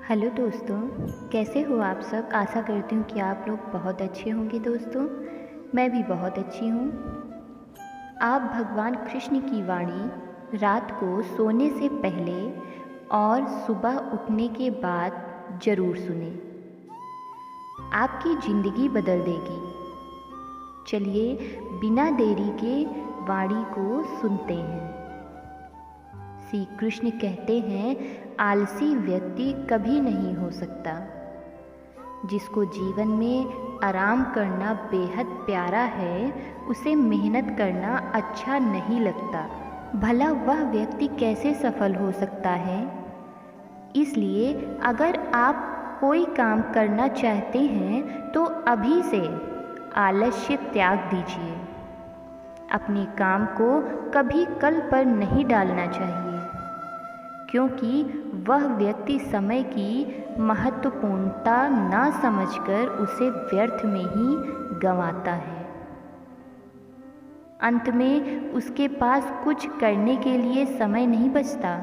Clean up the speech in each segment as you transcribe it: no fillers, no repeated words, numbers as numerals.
Hello दोस्तों, कैसे हो आप सब। आशा करती हूँ कि आप लोग बहुत अच्छे होंगे। दोस्तों, मैं भी बहुत अच्छी हूँ। आप भगवान कृष्ण की वाणी रात को सोने से पहले और सुबह उठने के बाद ज़रूर सुने, आपकी ज़िंदगी बदल देगी। चलिए बिना देरी के वाणी को सुनते हैं। श्री कृष्ण कहते हैं, आलसी व्यक्ति कभी नहीं हो सकता। जिसको जीवन में आराम करना बेहद प्यारा है, उसे मेहनत करना अच्छा नहीं लगता। भला वह व्यक्ति कैसे सफल हो सकता है। इसलिए अगर आप कोई काम करना चाहते हैं तो अभी से आलस्य त्याग दीजिए। अपने काम को कभी कल पर नहीं डालना चाहिए, क्योंकि वह व्यक्ति समय की महत्वपूर्णता ना समझकर उसे व्यर्थ में ही गंवाता है। अंत में उसके पास कुछ करने के लिए समय नहीं बचता।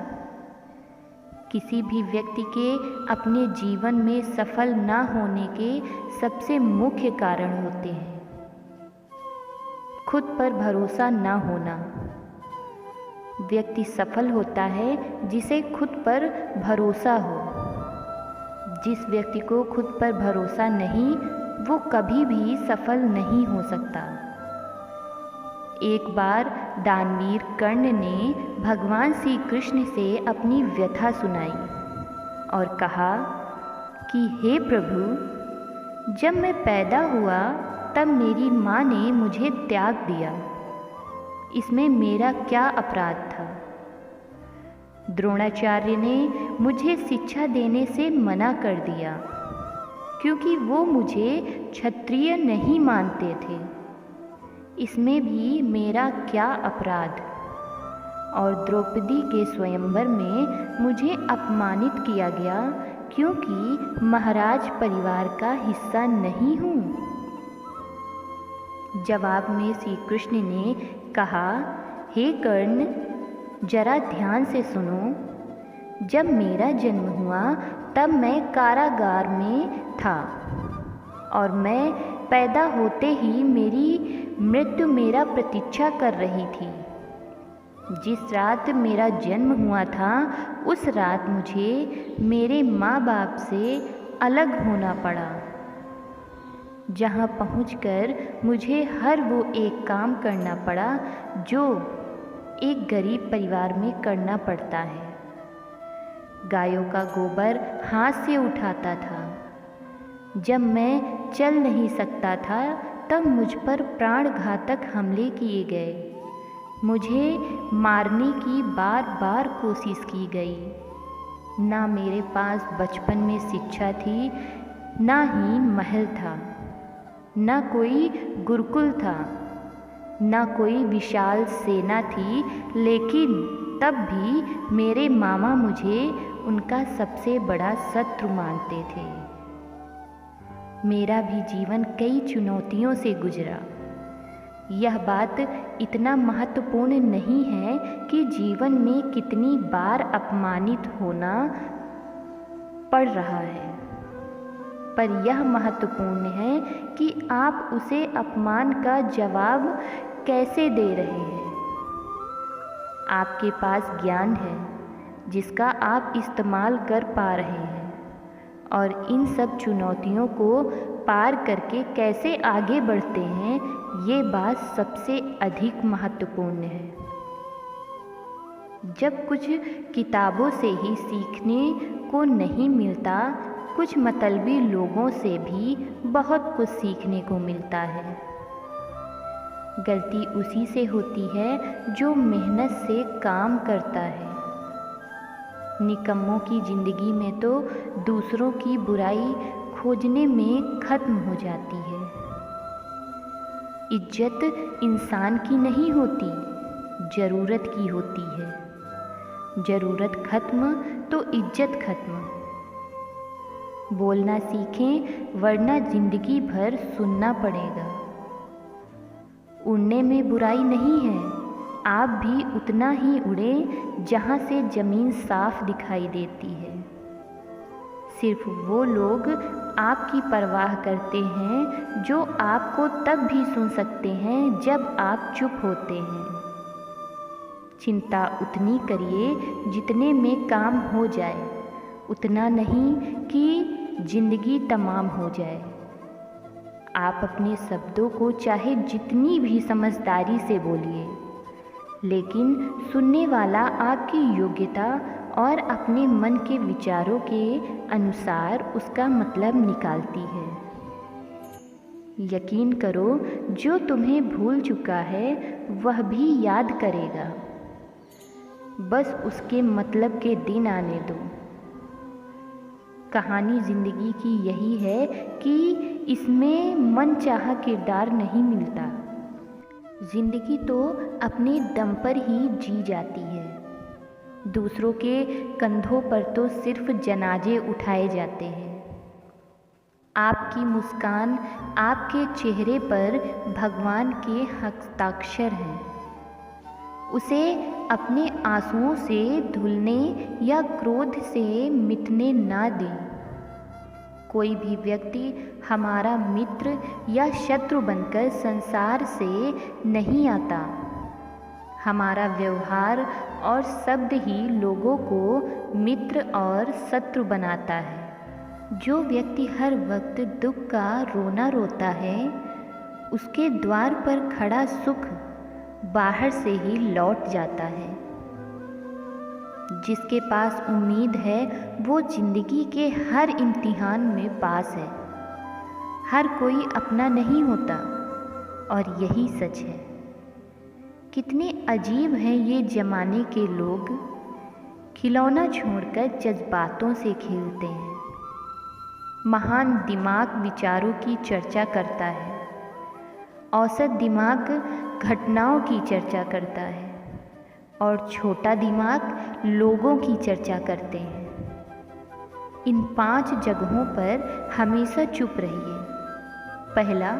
किसी भी व्यक्ति के अपने जीवन में सफल ना होने के सबसे मुख्य कारण होते हैं खुद पर भरोसा ना होना। व्यक्ति सफल होता है जिसे खुद पर भरोसा हो। जिस व्यक्ति को खुद पर भरोसा नहीं, वो कभी भी सफल नहीं हो सकता। एक बार दानवीर कर्ण ने भगवान श्री कृष्ण से अपनी व्यथा सुनाई और कहा कि हे प्रभु, जब मैं पैदा हुआ तब मेरी माँ ने मुझे त्याग दिया। इसमें मेरा क्या अपराध था। द्रोणाचार्य ने मुझे शिक्षा देने से मना कर दिया, क्योंकि वो मुझे क्षत्रिय नहीं मानते थे। इसमें भी मेरा क्या अपराध। और द्रौपदी के स्वयंवर में मुझे अपमानित किया गया, क्योंकि महाराज परिवार का हिस्सा नहीं हूँ। जवाब में श्री कृष्ण ने कहा, हे कर्ण, जरा ध्यान से सुनो। जब मेरा जन्म हुआ तब मैं कारागार में था और मैं पैदा होते ही मेरी मृत्यु मेरा प्रतीक्षा कर रही थी। जिस रात मेरा जन्म हुआ था, उस रात मुझे मेरे माँ बाप से अलग होना पड़ा, जहाँ पहुंचकर मुझे हर वो एक काम करना पड़ा जो एक गरीब परिवार में करना पड़ता है। गायों का गोबर हाथ से उठाता था। जब मैं चल नहीं सकता था तब मुझ पर प्राणघातक हमले किए गए। मुझे मारने की बार बार कोशिश की गई। ना मेरे पास बचपन में शिक्षा थी, ना ही महल था, ना कोई गुरुकुल था, ना कोई विशाल सेना थी। लेकिन तब भी मेरे मामा मुझे उनका सबसे बड़ा शत्रु मानते थे। मेरा भी जीवन कई चुनौतियों से गुजरा। यह बात इतना महत्वपूर्ण नहीं है कि जीवन में कितनी बार अपमानित होना पड़ रहा है, पर यह महत्वपूर्ण है कि आप उसे अपमान का जवाब कैसे दे रहे हैं। आपके पास ज्ञान है जिसका आप इस्तेमाल कर पा रहे हैं, और इन सब चुनौतियों को पार करके कैसे आगे बढ़ते हैं, ये बात सबसे अधिक महत्वपूर्ण है। जब कुछ किताबों से ही सीखने को नहीं मिलता, कुछ मतलबी लोगों से भी बहुत कुछ सीखने को मिलता है। गलती उसी से होती है जो मेहनत से काम करता है। निकम्मों की ज़िंदगी में तो दूसरों की बुराई खोजने में खत्म हो जाती है। इज्जत इंसान की नहीं होती, ज़रूरत की होती है। ज़रूरत खत्म तो इज्जत खत्म। बोलना सीखें, वरना जिंदगी भर सुनना पड़ेगा। उड़ने में बुराई नहीं है, आप भी उतना ही उड़ें जहाँ से ज़मीन साफ दिखाई देती है। सिर्फ वो लोग आपकी परवाह करते हैं जो आपको तब भी सुन सकते हैं जब आप चुप होते हैं। चिंता उतनी करिए जितने में काम हो जाए, उतना नहीं कि जिंदगी तमाम हो जाए। आप अपने शब्दों को चाहे जितनी भी समझदारी से बोलिए, लेकिन सुनने वाला आपकी योग्यता और अपने मन के विचारों के अनुसार उसका मतलब निकालती है। यकीन करो, जो तुम्हें भूल चुका है वह भी याद करेगा, बस उसके मतलब के दिन आने दो। कहानी ज़िंदगी की यही है कि इसमें मनचाहा किरदार नहीं मिलता। ज़िंदगी तो अपने दम पर ही जी जाती है। दूसरों के कंधों पर तो सिर्फ जनाजे उठाए जाते हैं। आपकी मुस्कान, आपके चेहरे पर भगवान के हस्ताक्षर हैं। उसे अपने आंसुओं से धुलने या क्रोध से मिटने ना दें। कोई भी व्यक्ति हमारा मित्र या शत्रु बनकर संसार से नहीं आता। हमारा व्यवहार और शब्द ही लोगों को मित्र और शत्रु बनाता है। जो व्यक्ति हर वक्त दुख का रोना रोता है, उसके द्वार पर खड़ा सुख बाहर से ही लौट जाता है। जिसके पास उम्मीद है वो जिंदगी के हर इम्तिहान में पास है। हर कोई अपना नहीं होता और यही सच है। कितने अजीब हैं ये ज़माने के लोग, खिलौना छोड़कर जज्बातों से खेलते हैं। महान दिमाग विचारों की चर्चा करता है, औसत दिमाग घटनाओं की चर्चा करता है और छोटा दिमाग लोगों की चर्चा करते हैं। इन 5 जगहों पर हमेशा चुप रहिए। पहला,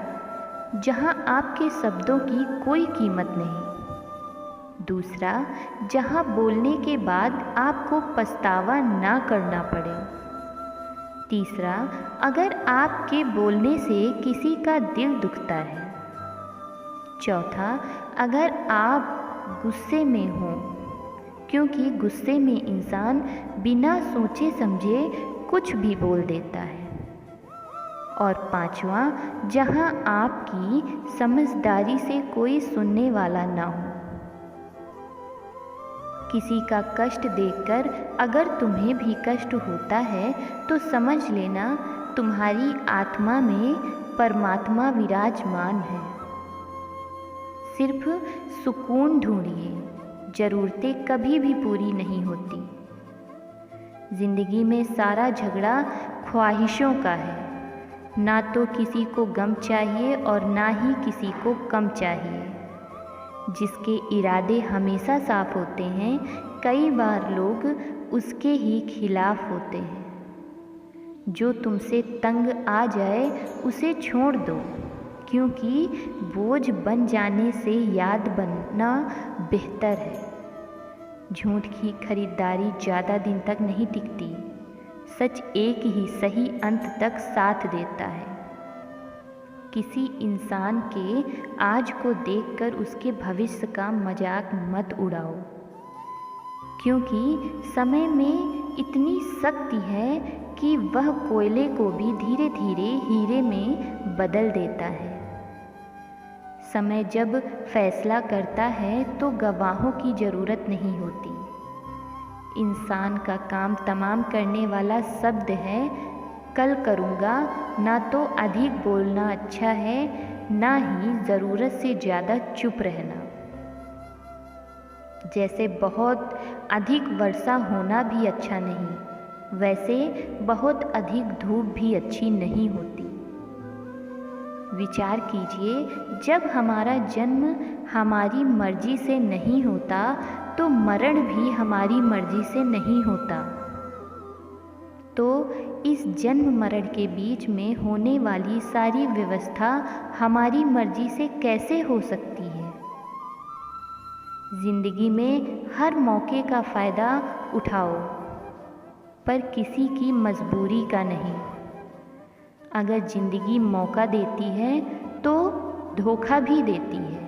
जहां आपके शब्दों की कोई कीमत नहीं। दूसरा, जहां बोलने के बाद आपको पछतावा ना करना पड़े। तीसरा, अगर आपके बोलने से किसी का दिल दुखता है। चौथा, अगर आप गुस्से में हों, क्योंकि गुस्से में इंसान बिना सोचे समझे कुछ भी बोल देता है। और पांचवा, जहां आपकी समझदारी से कोई सुनने वाला ना हो। किसी का कष्ट देखकर अगर तुम्हें भी कष्ट होता है तो समझ लेना तुम्हारी आत्मा में परमात्मा विराजमान है। सिर्फ सुकून ढूंढिए, ज़रूरतें कभी भी पूरी नहीं होती। ज़िंदगी में सारा झगड़ा ख्वाहिशों का है। ना तो किसी को गम चाहिए और ना ही किसी को कम चाहिए। जिसके इरादे हमेशा साफ होते हैं, कई बार लोग उसके ही खिलाफ होते हैं। जो तुमसे तंग आ जाए उसे छोड़ दो, क्योंकि बोझ बन जाने से याद बनना बेहतर है। झूठ की खरीदारी ज़्यादा दिन तक नहीं टिकती। सच एक ही सही अंत तक साथ देता है। किसी इंसान के आज को देखकर उसके भविष्य का मजाक मत उड़ाओ, क्योंकि समय में इतनी शक्ति है कि वह कोयले को भी धीरे धीरे हीरे में बदल देता है। समय जब फैसला करता है तो गवाहों की ज़रूरत नहीं होती। इंसान का काम तमाम करने वाला शब्द है कल करूँगा। ना तो अधिक बोलना अच्छा है, ना ही ज़रूरत से ज़्यादा चुप रहना। जैसे बहुत अधिक वर्षा होना भी अच्छा नहीं, वैसे बहुत अधिक धूप भी अच्छी नहीं होती। विचार कीजिए, जब हमारा जन्म हमारी मर्जी से नहीं होता तो मरण भी हमारी मर्जी से नहीं होता। तो इस जन्म मरण के बीच में होने वाली सारी व्यवस्था हमारी मर्जी से कैसे हो सकती है? जिंदगी में हर मौके का फ़ायदा उठाओ। पर किसी की मजबूरी का नहीं। अगर जिंदगी मौका देती है तो धोखा भी देती है।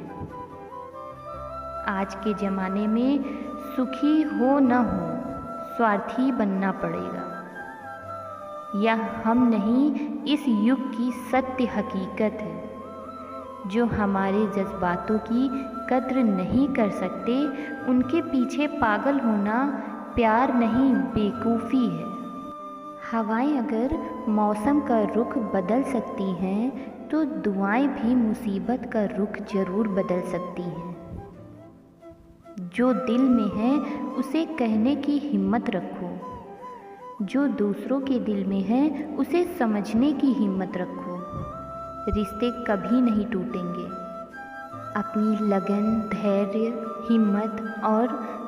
आज के ज़माने में सुखी हो न हो, स्वार्थी बनना पड़ेगा। यह हम नहीं, इस युग की सत्य हकीकत है। जो हमारे जज्बातों की कद्र नहीं कर सकते, उनके पीछे पागल होना प्यार नहीं, बेवकूफ़ी है। हवाएं अगर मौसम का रुख बदल सकती हैं, तो दुआएं भी मुसीबत का रुख ज़रूर बदल सकती हैं। जो दिल में है उसे कहने की हिम्मत रखो, जो दूसरों के दिल में है उसे समझने की हिम्मत रखो। रिश्ते कभी नहीं टूटेंगे। अपनी लगन, धैर्य, हिम्मत और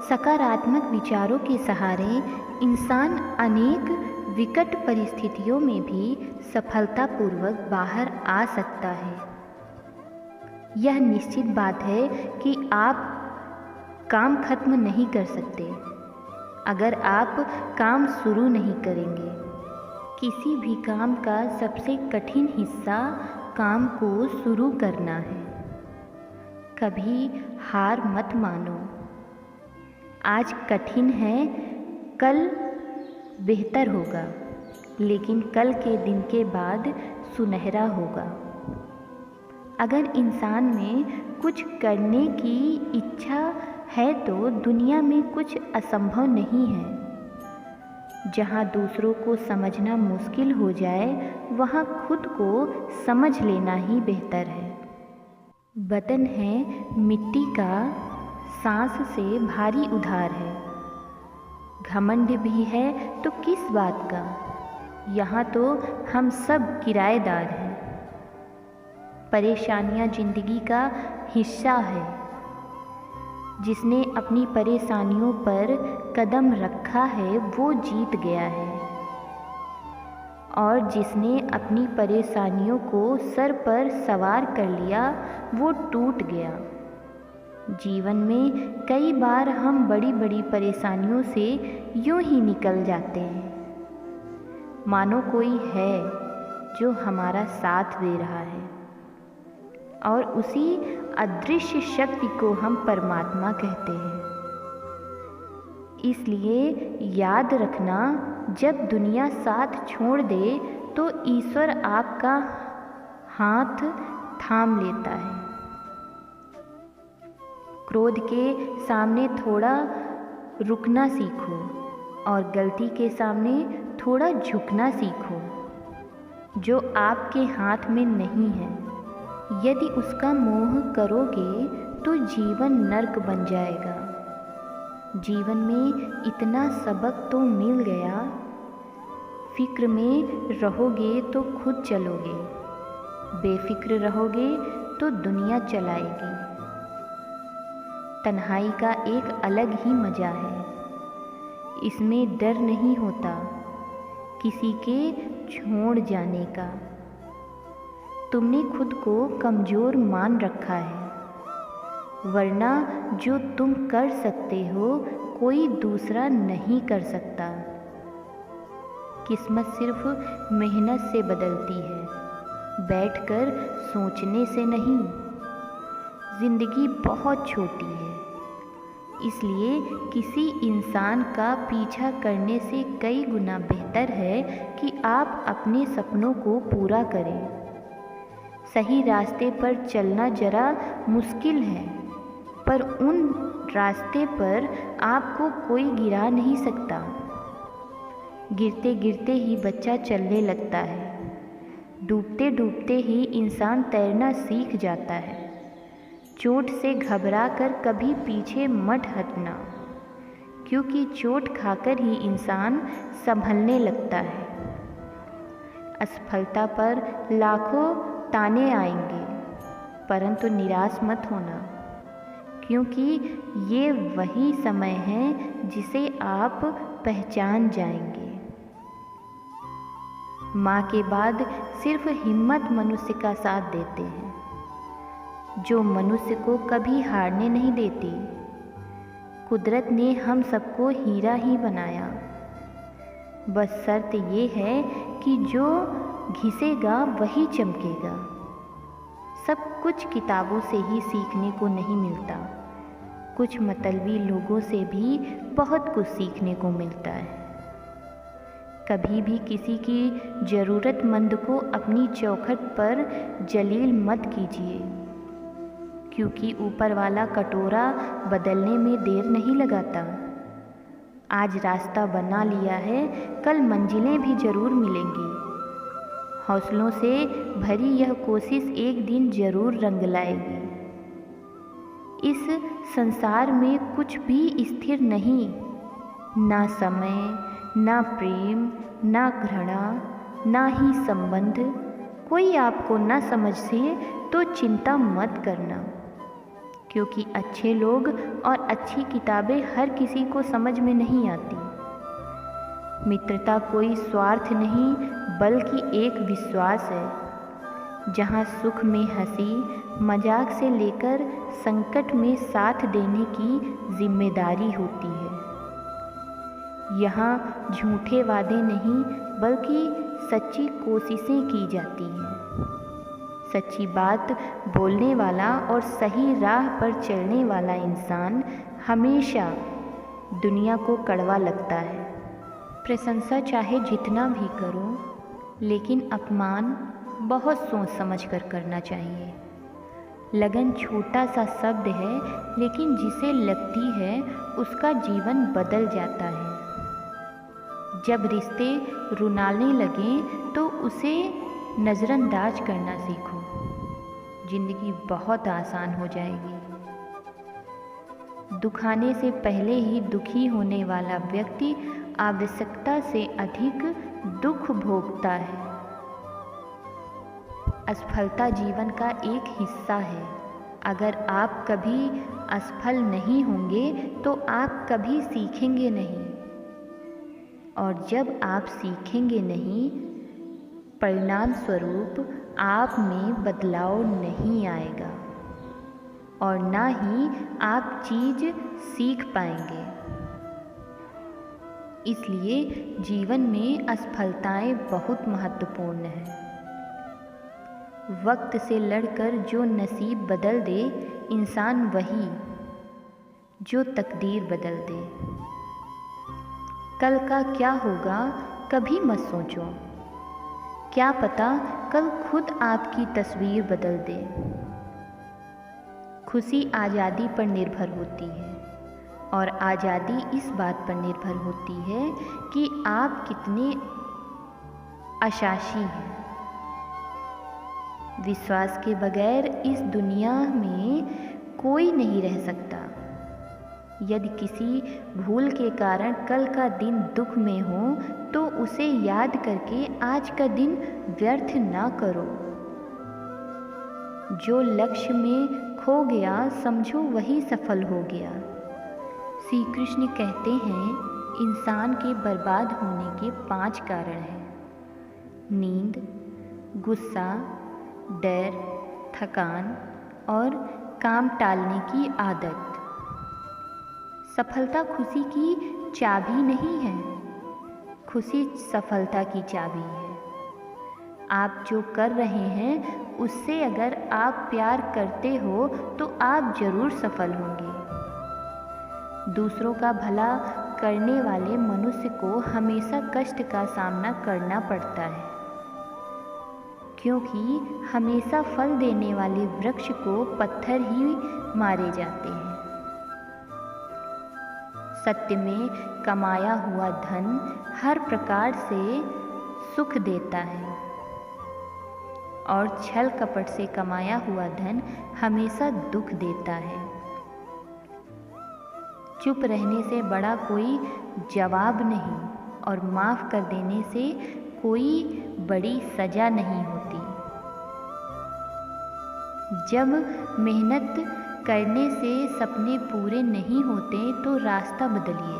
सकारात्मक विचारों के सहारे इंसान अनेक विकट परिस्थितियों में भी सफलतापूर्वक बाहर आ सकता है। यह निश्चित बात है कि आप काम खत्म नहीं कर सकते अगर आप काम शुरू नहीं करेंगे। किसी भी काम का सबसे कठिन हिस्सा काम को शुरू करना है। कभी हार मत मानो। आज कठिन है, कल बेहतर होगा, लेकिन कल के दिन के बाद सुनहरा होगा। अगर इंसान में कुछ करने की इच्छा है तो दुनिया में कुछ असंभव नहीं है। जहाँ दूसरों को समझना मुश्किल हो जाए, वहाँ खुद को समझ लेना ही बेहतर है। बदन है मिट्टी का, सांस से भारी उधार है। घमंड भी है तो किस बात का, यहाँ तो हम सब किराएदार हैं। परेशानियाँ जिंदगी का हिस्सा है। जिसने अपनी परेशानियों पर कदम रखा है वो जीत गया है, और जिसने अपनी परेशानियों को सर पर सवार कर लिया वो टूट गया। जीवन में कई बार हम बड़ी बड़ी परेशानियों से यूं ही निकल जाते हैं, मानो कोई है जो हमारा साथ दे रहा है, और उसी अदृश्य शक्ति को हम परमात्मा कहते हैं। इसलिए याद रखना, जब दुनिया साथ छोड़ दे तो ईश्वर आपका हाथ थाम लेता है। क्रोध के सामने थोड़ा रुकना सीखो और गलती के सामने थोड़ा झुकना सीखो। जो आपके हाथ में नहीं है, यदि उसका मोह करोगे तो जीवन नर्क बन जाएगा। जीवन में इतना सबक तो मिल गया, फिक्र में रहोगे तो खुद चलोगे, बेफिक्र रहोगे तो दुनिया चलाएगी। तन्हाई का एक अलग ही मज़ा है। इसमें डर नहीं होता किसी के छोड़ जाने का। तुमने खुद को कमज़ोर मान रखा है, वरना जो तुम कर सकते हो कोई दूसरा नहीं कर सकता। किस्मत सिर्फ मेहनत से बदलती है, बैठकर सोचने से नहीं। ज़िंदगी बहुत छोटी है, इसलिए किसी इंसान का पीछा करने से कई गुना बेहतर है कि आप अपने सपनों को पूरा करें। सही रास्ते पर चलना जरा मुश्किल है, पर उन रास्ते पर आपको कोई गिरा नहीं सकता। गिरते गिरते ही बच्चा चलने लगता है, डूबते डूबते ही इंसान तैरना सीख जाता है। चोट से घबराकर कभी पीछे मत हटना, क्योंकि चोट खाकर ही इंसान संभलने लगता है। असफलता पर लाखों ताने आएंगे, परंतु निराश मत होना, क्योंकि ये वही समय है जिसे आप पहचान जाएंगे। माँ के बाद सिर्फ हिम्मत मनुष्य का साथ देते हैं, जो मनुष्य को कभी हारने नहीं देती। कुदरत ने हम सबको हीरा ही बनाया, बस शर्त ये है कि जो घिसेगा वही चमकेगा। सब कुछ किताबों से ही सीखने को नहीं मिलता, कुछ मतलबी लोगों से भी बहुत कुछ सीखने को मिलता है। कभी भी किसी की ज़रूरतमंद को अपनी चौखट पर जलील मत कीजिए, क्योंकि ऊपर वाला कटोरा बदलने में देर नहीं लगाता। आज रास्ता बना लिया है, कल मंजिलें भी ज़रूर मिलेंगी। हौसलों से भरी यह कोशिश एक दिन ज़रूर रंग लाएगी। इस संसार में कुछ भी स्थिर नहीं, ना समय, ना प्रेम, ना घृणा, ना ही संबंध। कोई आपको ना समझे तो चिंता मत करना, क्योंकि अच्छे लोग और अच्छी किताबें हर किसी को समझ में नहीं आती। मित्रता कोई स्वार्थ नहीं, बल्कि एक विश्वास है, जहाँ सुख में हंसी मजाक से लेकर संकट में साथ देने की जिम्मेदारी होती है। यहाँ झूठे वादे नहीं, बल्कि सच्ची कोशिशें की जाती हैं। सच्ची बात बोलने वाला और सही राह पर चलने वाला इंसान हमेशा दुनिया को कड़वा लगता है। प्रशंसा चाहे जितना भी करो, लेकिन अपमान बहुत सोच समझ कर करना चाहिए। लगन छोटा सा शब्द है, लेकिन जिसे लगती है उसका जीवन बदल जाता है। जब रिश्ते रुलाने लगें तो उसे नज़रअंदाज करना सीखो, जिंदगी बहुत आसान हो जाएगी। दुखाने से पहले ही दुखी होने वाला व्यक्ति आवश्यकता से अधिक दुख भोगता है। असफलता जीवन का एक हिस्सा है। अगर आप कभी असफल नहीं होंगे तो आप कभी सीखेंगे नहीं, और जब आप सीखेंगे नहीं, परिणाम स्वरूप आप में बदलाव नहीं आएगा और ना ही आप चीज़ सीख पाएंगे। इसलिए जीवन में असफलताएं बहुत महत्वपूर्ण हैं। वक्त से लड़कर जो नसीब बदल दे इंसान वही जो तकदीर बदल दे। कल का क्या होगा कभी मत सोचो, क्या पता कल खुद आपकी तस्वीर बदल दे। खुशी आज़ादी पर निर्भर होती है, और आज़ादी इस बात पर निर्भर होती है कि आप कितने आशासी हैं। विश्वास के बगैर इस दुनिया में कोई नहीं रह सकता। यदि किसी भूल के कारण कल का दिन दुख में हो तो उसे याद करके आज का दिन व्यर्थ ना करो। जो लक्ष्य में खो गया समझो वही सफल हो गया। श्री कृष्ण कहते हैं इंसान के बर्बाद होने के 5 कारण हैं: नींद, गुस्सा, डर, थकान और काम टालने की आदत। सफलता खुशी की चाबी नहीं है, खुशी सफलता की चाबी है। आप जो कर रहे हैं उससे अगर आप प्यार करते हो तो आप जरूर सफल होंगे। दूसरों का भला करने वाले मनुष्य को हमेशा कष्ट का सामना करना पड़ता है, क्योंकि हमेशा फल देने वाले वृक्ष को पत्थर ही मारे जाते हैं। सत्य में कमाया हुआ धन हर प्रकार से सुख देता है, और छल कपट से कमाया हुआ धन हमेशा दुख देता है। चुप रहने से बड़ा कोई जवाब नहीं, और माफ़ कर देने से कोई बड़ी सज़ा नहीं होती। जब मेहनत करने से सपने पूरे नहीं होते तो रास्ता बदलिए,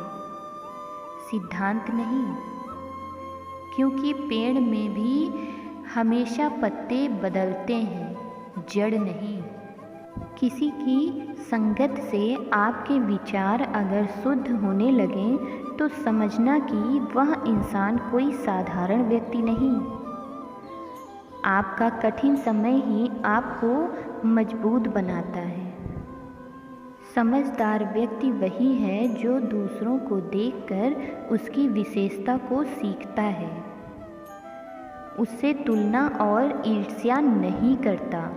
सिद्धांत नहीं, क्योंकि पेड़ में भी हमेशा पत्ते बदलते हैं, जड़ नहीं। किसी की संगत से आपके विचार अगर शुद्ध होने लगें तो समझना कि वह इंसान कोई साधारण व्यक्ति नहीं। आपका कठिन समय ही आपको मजबूत बनाता है। समझदार व्यक्ति वही है जो दूसरों को देखकर उसकी विशेषता को सीखता है, उससे तुलना और ईर्ष्या नहीं करता।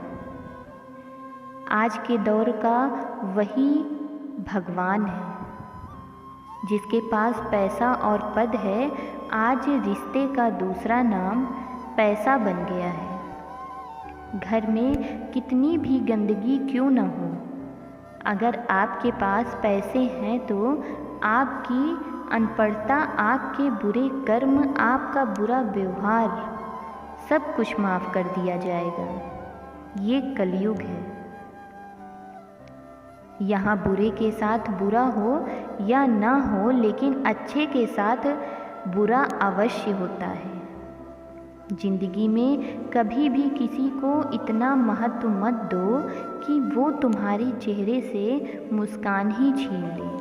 आज के दौर का वही भगवान है। जिसके पास पैसा और पद है, आज रिश्ते का दूसरा नाम पैसा बन गया है। घर में कितनी भी गंदगी क्यों न हो, अगर आपके पास पैसे हैं तो आपकी अनपढ़ता, आपके बुरे कर्म, आपका बुरा व्यवहार सब कुछ माफ़ कर दिया जाएगा। ये कलयुग है। यहाँ बुरे के साथ बुरा हो या ना हो, लेकिन अच्छे के साथ बुरा अवश्य होता है। जिंदगी में कभी भी किसी को इतना महत्व मत दो कि वो तुम्हारे चेहरे से मुस्कान ही छीन ले।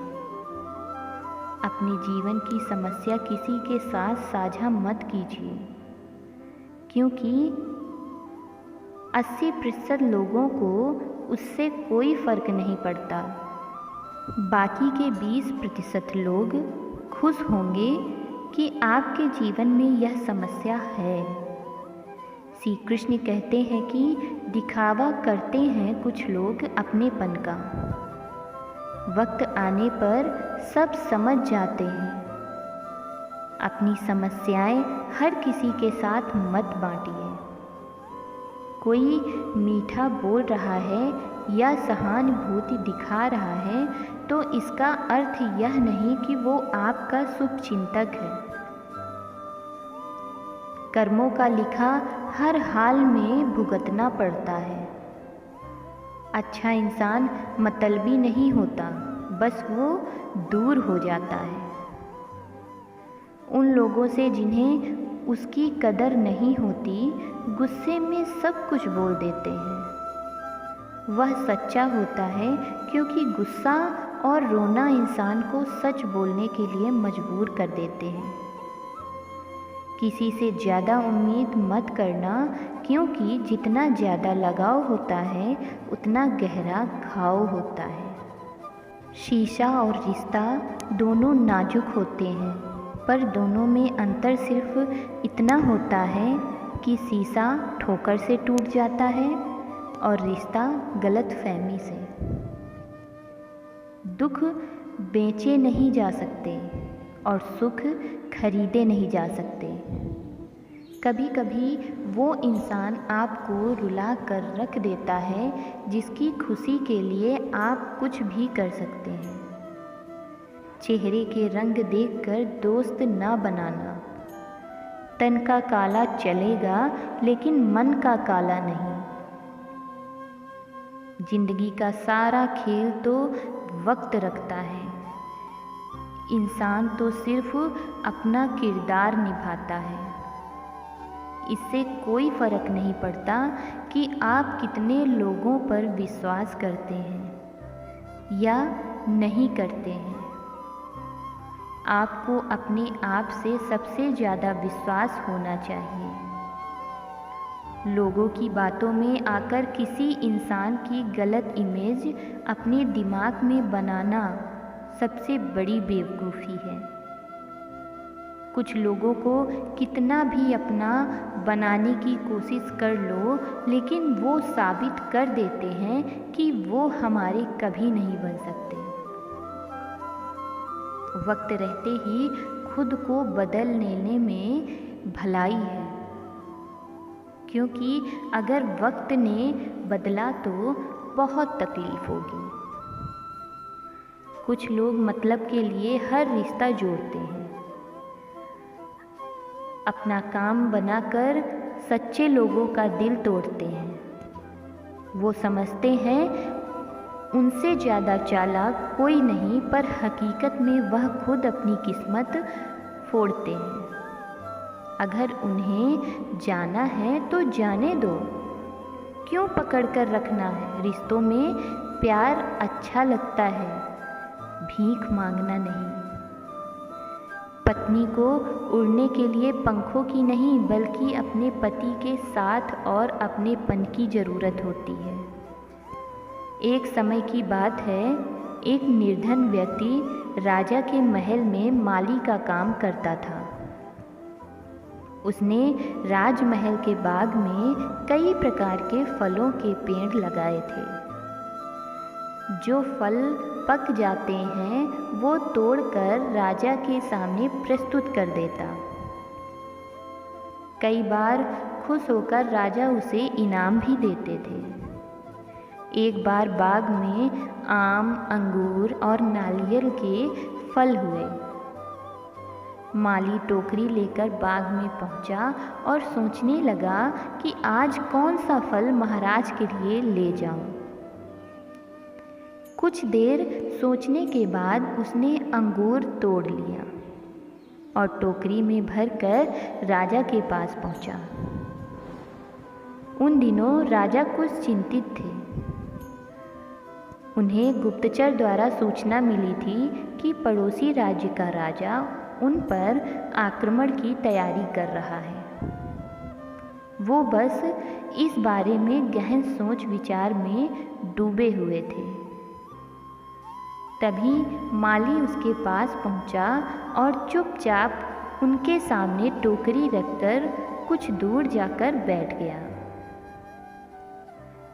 अपने जीवन की समस्या किसी के साथ साझा मत कीजिए, क्योंकि 80% लोगों को उससे कोई फ़र्क नहीं पड़ता। बाकी के 20% लोग खुश होंगे कि आपके जीवन में यह समस्या है। श्री कृष्ण कहते हैं कि दिखावा करते हैं कुछ लोग अपनेपन का, वक्त आने पर सब समझ जाते हैं। अपनी समस्याएं हर किसी के साथ मत बांटिए। कोई मीठा बोल रहा है या सहानुभूति दिखा रहा है तो इसका अर्थ यह नहीं कि वो आपका शुभ चिंतक है। कर्मों का लिखा हर हाल में भुगतना पड़ता है। अच्छा इंसान मतलबी नहीं होता, बस वो दूर हो जाता है। उन लोगों से जिन्हें उसकी कदर नहीं होती, गुस्से में सब कुछ बोल देते हैं। वह सच्चा होता है, क्योंकि गुस्सा और रोना इंसान को सच बोलने के लिए मजबूर कर देते हैं। किसी से ज़्यादा उम्मीद मत करना, क्योंकि जितना ज़्यादा लगाव होता है उतना गहरा घाव होता है। शीशा और रिश्ता दोनों नाजुक होते हैं, पर दोनों में अंतर सिर्फ इतना होता है कि शीशा ठोकर से टूट जाता है और रिश्ता गलतफहमी से। दुख बेचे नहीं जा सकते और सुख खरीदे नहीं जा सकते। कभी कभी वो इंसान आपको रुला कर रख देता है जिसकी खुशी के लिए आप कुछ भी कर सकते हैं। चेहरे के रंग देखकर दोस्त ना बनाना। तन का काला चलेगा, लेकिन मन का काला नहीं। जिंदगी का सारा खेल तो वक्त रखता है। इंसान तो सिर्फ अपना किरदार निभाता है। इससे कोई फ़र्क नहीं पड़ता कि आप कितने लोगों पर विश्वास करते हैं या नहीं करते हैं। आपको अपने आप से सबसे ज़्यादा विश्वास होना चाहिए। लोगों की बातों में आकर किसी इंसान की गलत इमेज अपने दिमाग में बनाना सबसे बड़ी बेवकूफ़ी है। कुछ लोगों को कितना भी अपना बनाने की कोशिश कर लो, लेकिन वो साबित कर देते हैं कि वो हमारे कभी नहीं बन सकते। वक्त रहते ही खुद को बदल लेने में भलाई है, क्योंकि अगर वक्त ने बदला तो बहुत तकलीफ होगी। कुछ लोग मतलब के लिए हर रिश्ता जोड़ते हैं। अपना काम बनाकर सच्चे लोगों का दिल तोड़ते हैं। वो समझते हैं उनसे ज़्यादा चालाक कोई नहीं, पर हकीकत में वह खुद अपनी किस्मत फोड़ते हैं। अगर उन्हें जाना है तो जाने दो, क्यों पकड़ कर रखना है। रिश्तों में प्यार अच्छा लगता है, भीख मांगना नहीं। पत्नी को उड़ने के लिए पंखों की नहीं बल्कि अपने पति के साथ और अपनेपन की ज़रूरत होती है। एक समय की बात है, एक निर्धन व्यक्ति राजा के महल में माली का काम करता था। उसने राजमहल के बाग में कई प्रकार के फलों के पेड़ लगाए थे। जो फल पक जाते हैं वो तोड़कर राजा के सामने प्रस्तुत कर देता। कई बार खुश होकर राजा उसे इनाम भी देते थे। एक बार बाग में आम, अंगूर और नारियल के फल हुए। माली टोकरी लेकर बाग में पहुंचा और सोचने लगा कि आज कौन सा फल महाराज के लिए ले जाऊं। कुछ देर सोचने के बाद उसने अंगूर तोड़ लिया और टोकरी में भरकर राजा के पास पहुंचा। उन दिनों राजा कुछ चिंतित थे। उन्हें गुप्तचर द्वारा सूचना मिली थी कि पड़ोसी राज्य का राजा उन पर आक्रमण की तैयारी कर रहा है। वो बस इस बारे में गहन सोच विचार में डूबे हुए थे। तभी माली उसके पास पहुंचा और चुपचाप उनके सामने टोकरी रखकर कुछ दूर जाकर बैठ गया।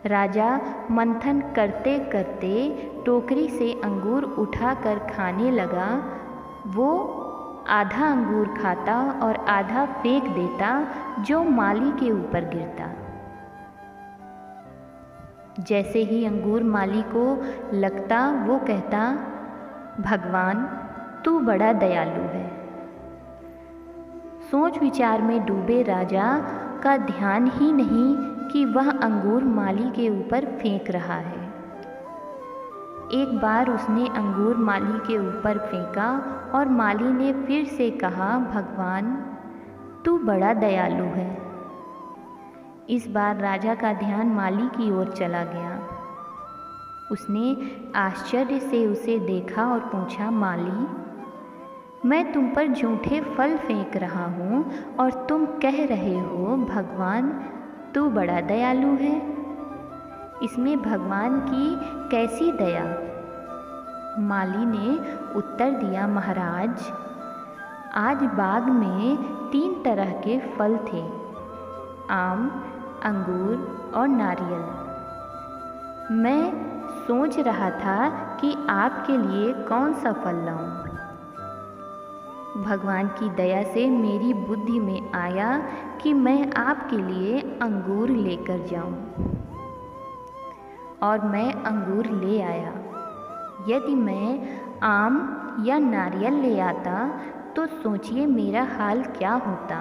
राजा मंथन करते करते टोकरी से अंगूर उठाकर खाने लगा। वो आधा अंगूर खाता और आधा फेंक देता जो माली के ऊपर गिरता। जैसे ही अंगूर माली को लगता वो कहता, भगवान तू बड़ा दयालु है। सोच विचार में डूबे राजा का ध्यान ही नहीं कि वह अंगूर माली के ऊपर फेंक रहा है। एक बार उसने अंगूर माली के ऊपर फेंका और माली ने फिर से कहा, भगवान तू बड़ा दयालु है। इस बार राजा का ध्यान माली की ओर चला गया। उसने आश्चर्य से उसे देखा और पूछा, माली मैं तुम पर झूठे फल फेंक रहा हूँ और तुम कह रहे हो भगवान तू बड़ा दयालु है। इसमें भगवान की कैसी दया? माली ने उत्तर दिया, महाराज आज बाग में 3 तरह के फल थे, आम, अंगूर और नारियल। मैं सोच रहा था कि आपके लिए कौन सा फल लाऊं। भगवान की दया से मेरी बुद्धि में आया कि मैं आपके लिए अंगूर लेकर जाऊं, और मैं अंगूर ले आया। यदि मैं आम या नारियल ले आता तो सोचिए मेरा हाल क्या होता।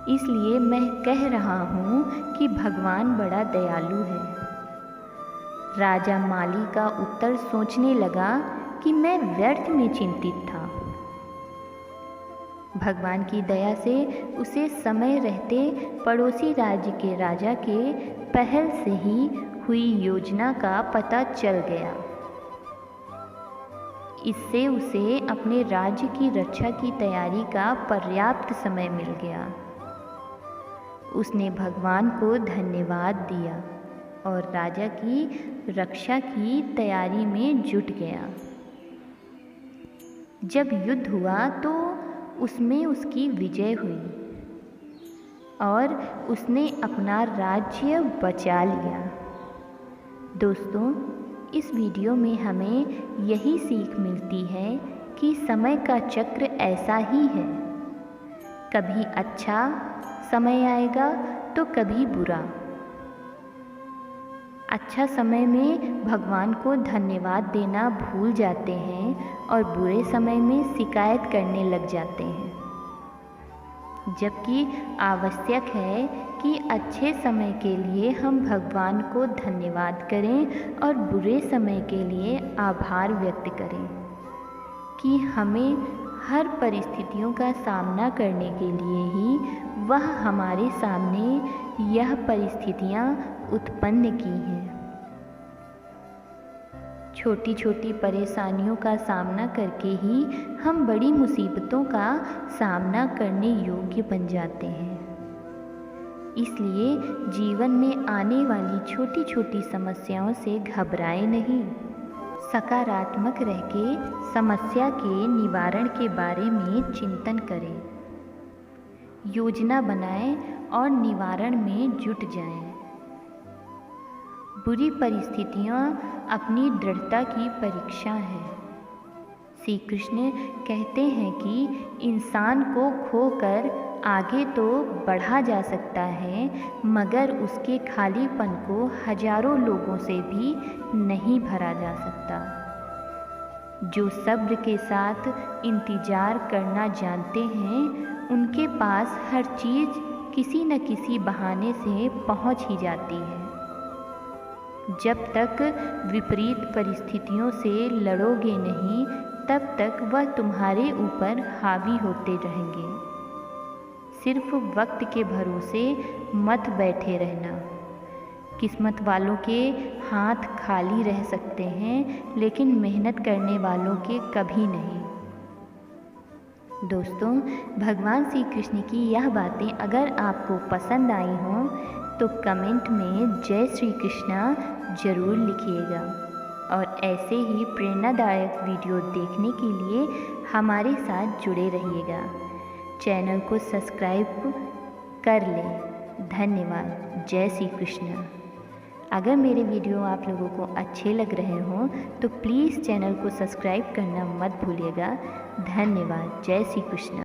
इसलिए मैं कह रहा हूँ कि भगवान बड़ा दयालु है। राजा माली का उत्तर सोचने लगा कि मैं व्यर्थ में चिंतित था। भगवान की दया से उसे समय रहते पड़ोसी राज्य के राजा के पहल से ही हुई योजना का पता चल गया। इससे उसे अपने राज्य की रक्षा की तैयारी का पर्याप्त समय मिल गया। उसने भगवान को धन्यवाद दिया और राजा की रक्षा की तैयारी में जुट गया। जब युद्ध हुआ तो उसमें उसकी विजय हुई और उसने अपना राज्य बचा लिया। दोस्तों, इस वीडियो में हमें यही सीख मिलती है कि समय का चक्र ऐसा ही है। कभी अच्छा समय आएगा तो कभी बुरा। अच्छा समय में भगवान को धन्यवाद देना भूल जाते हैं और बुरे समय में शिकायत करने लग जाते हैं। जबकि आवश्यक है कि अच्छे समय के लिए हम भगवान को धन्यवाद करें और बुरे समय के लिए आभार व्यक्त करें कि हमें हर परिस्थितियों का सामना करने के लिए ही वह हमारे सामने यह परिस्थितियाँ उत्पन्न की हैं। छोटी छोटी परेशानियों का सामना करके ही हम बड़ी मुसीबतों का सामना करने योग्य बन जाते हैं। इसलिए जीवन में आने वाली छोटी छोटी समस्याओं से घबराएं नहीं, सकारात्मक रह के समस्या के निवारण के बारे में चिंतन करें, योजना बनाएं और निवारण में जुट जाएं। बुरी परिस्थितियाँ अपनी दृढ़ता की परीक्षा है। श्री कृष्ण कहते हैं कि इंसान को खोकर आगे तो बढ़ा जा सकता है, मगर उसके खालीपन को हजारों लोगों से भी नहीं भरा जा सकता। जो सब्र के साथ इंतज़ार करना जानते हैं, उनके पास हर चीज़ किसी न किसी बहाने से पहुंच ही जाती है। जब तक विपरीत परिस्थितियों से लड़ोगे नहीं, तब तक वह तुम्हारे ऊपर हावी होते रहेंगे। सिर्फ वक्त के भरोसे मत बैठे रहना। किस्मत वालों के हाथ खाली रह सकते हैं, लेकिन मेहनत करने वालों के कभी नहीं। दोस्तों, भगवान श्री कृष्ण की यह बातें अगर आपको पसंद आई हों तो कमेंट में जय श्री कृष्णा ज़रूर लिखिएगा और ऐसे ही प्रेरणादायक वीडियो देखने के लिए हमारे साथ जुड़े रहिएगा। चैनल को सब्सक्राइब कर लें। धन्यवाद। जय श्री कृष्ण। अगर मेरे वीडियो आप लोगों को अच्छे लग रहे हों तो प्लीज़ चैनल को सब्सक्राइब करना मत भूलिएगा। धन्यवाद। जय श्री कृष्ण।